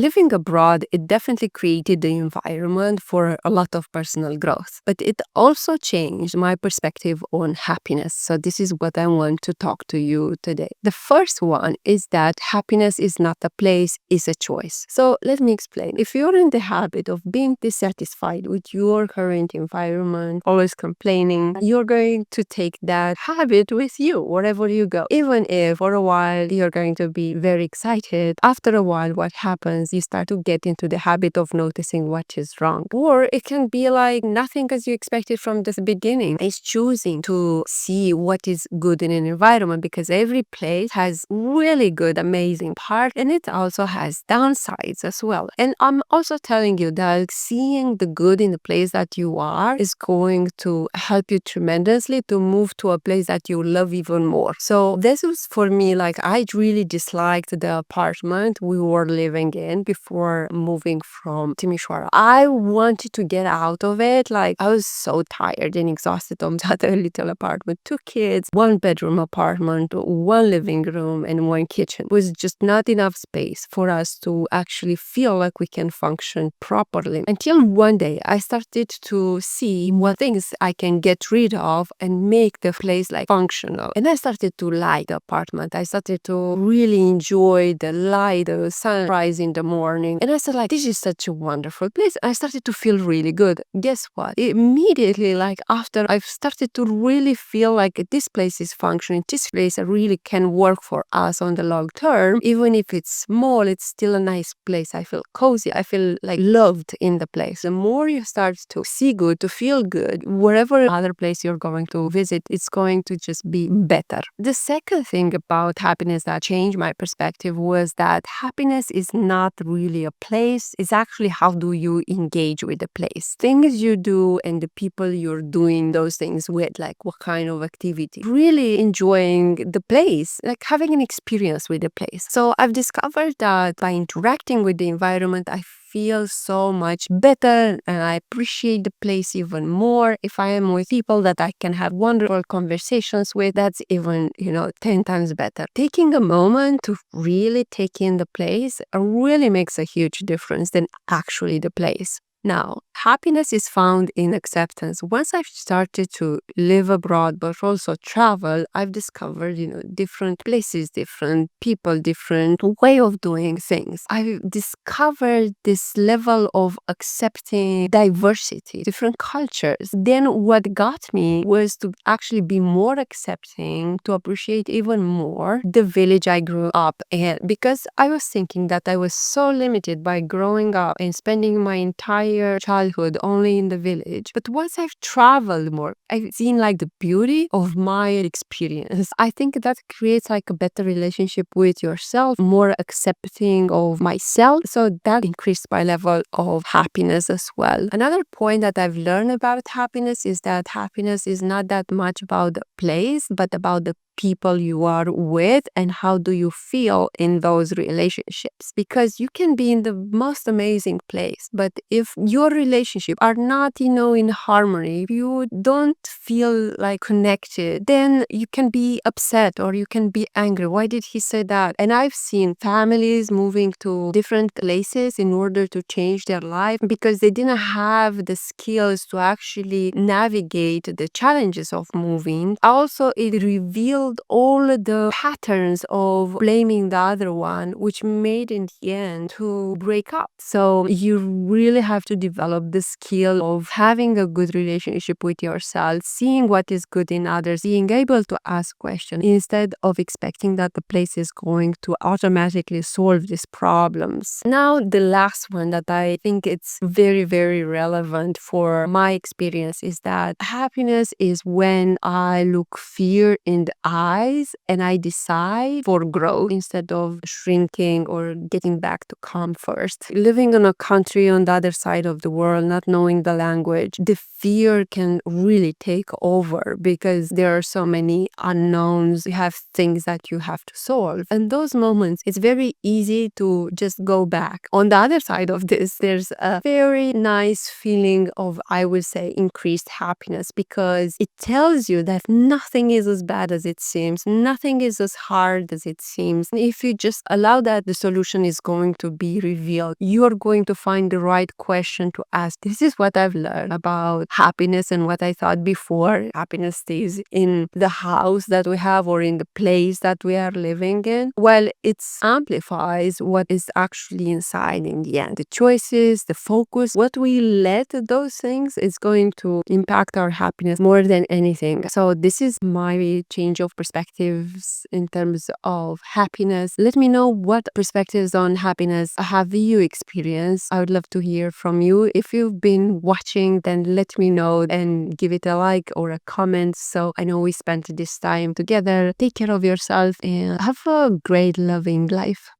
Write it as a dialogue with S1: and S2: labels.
S1: Living abroad, it definitely created the environment for a lot of personal growth, but it also changed my perspective on happiness. So this is what I want to talk to you today. The first one is that happiness is not a place, it's a choice. So let me explain. If you're in the habit of being dissatisfied with your current environment, always complaining, you're going to take that habit with you wherever you go. Even if for a while you're going to be very excited, after a while what happens, you start to get into the habit of noticing what is wrong. Or it can be like nothing as you expected from the beginning. It's choosing to see what is good in an environment, because every place has really good, amazing part, and it also has downsides as well. And I'm also telling you that seeing the good in the place that you are is going to help you tremendously to move to a place that you love even more. So this was for me, like, I really disliked the apartment we were living in before moving from Timisoara. I wanted to get out of it. Like, I was so tired and exhausted of that little apartment. 2 kids, 1-bedroom apartment, 1 living room, and 1 kitchen. It was just not enough space for us to actually feel like we can function properly. Until one day I started to see what things I can get rid of and make the place like functional. And I started to like the apartment. I started to really enjoy the light, the sunrise in the morning. And I said, like, this is such a wonderful place. I started to feel really good. Guess what? Immediately, like after I've started to really feel like this place is functioning, this place really can work for us on the long term. Even if it's small, it's still a nice place. I feel cozy. I feel like loved in the place. The more you start to see good, to feel good, wherever other place you're going to visit, it's going to just be better. The second thing about happiness that changed my perspective was that happiness is not really a place. It's actually how do you engage with the place. Things you do and the people you're doing those things with, like what kind of activity. Really enjoying the place, like having an experience with the place. So I've discovered that by interacting with the environment, I feel so much better and I appreciate the place even more. If I am with people that I can have wonderful conversations with, that's even, 10 times better. Taking a moment to really take in the place really makes a huge difference than actually the place. Now, happiness is found in acceptance. Once I've started to live abroad, but also travel, I've discovered, different places, different people, different way of doing things. I've discovered this level of accepting diversity, different cultures. Then what got me was to actually be more accepting, to appreciate even more the village I grew up in, because I was thinking that I was so limited by growing up and spending my entire childhood only in the village. But once I've traveled more, I've seen like the beauty of my experience. I think that creates like a better relationship with yourself, more accepting of myself. So that increased my level of happiness as well. Another point that I've learned about happiness is that happiness is not that much about the place, but about the people you are with and how do you feel in those relationships. Because you can be in the most amazing place, but if your relationship are not, in harmony, if you don't feel like connected, then you can be upset or you can be angry. Why did he say that? And I've seen families moving to different places in order to change their life because they didn't have the skills to actually navigate the challenges of moving. Also, it revealed all the patterns of blaming the other one, which made in the end to break up. So you really have to develop the skill of having a good relationship with yourself, seeing what is good in others, being able to ask questions instead of expecting that the place is going to automatically solve these problems. Now, the last one that I think it's very, very relevant for my experience is that happiness is when I look fear in the eyes and I decide for growth instead of shrinking or getting back to calm first. Living in a country on the other side of the world, not knowing the language, the fear can really take over because there are so many unknowns. You have things that you have to solve. And those moments, it's very easy to just go back. On the other side of this, there's a very nice feeling of, I would say, increased happiness because it tells you that nothing is as bad as it seems. Nothing is as hard as it seems. If you just allow that, the solution is going to be revealed. You are going to find the right question to ask. This is what I've learned about happiness and what I thought before. Happiness stays in the house that we have or in the place that we are living in. Well, it amplifies what is actually inside in the end. The choices, the focus, what we let those things is going to impact our happiness more than anything. So this is my change of perspectives in terms of happiness. Let me know what perspectives on happiness have you experienced. I would love to hear from you. If you've been watching, then let me know and give it a like or a comment so I know we spent this time together. Take care of yourself and have a great loving life.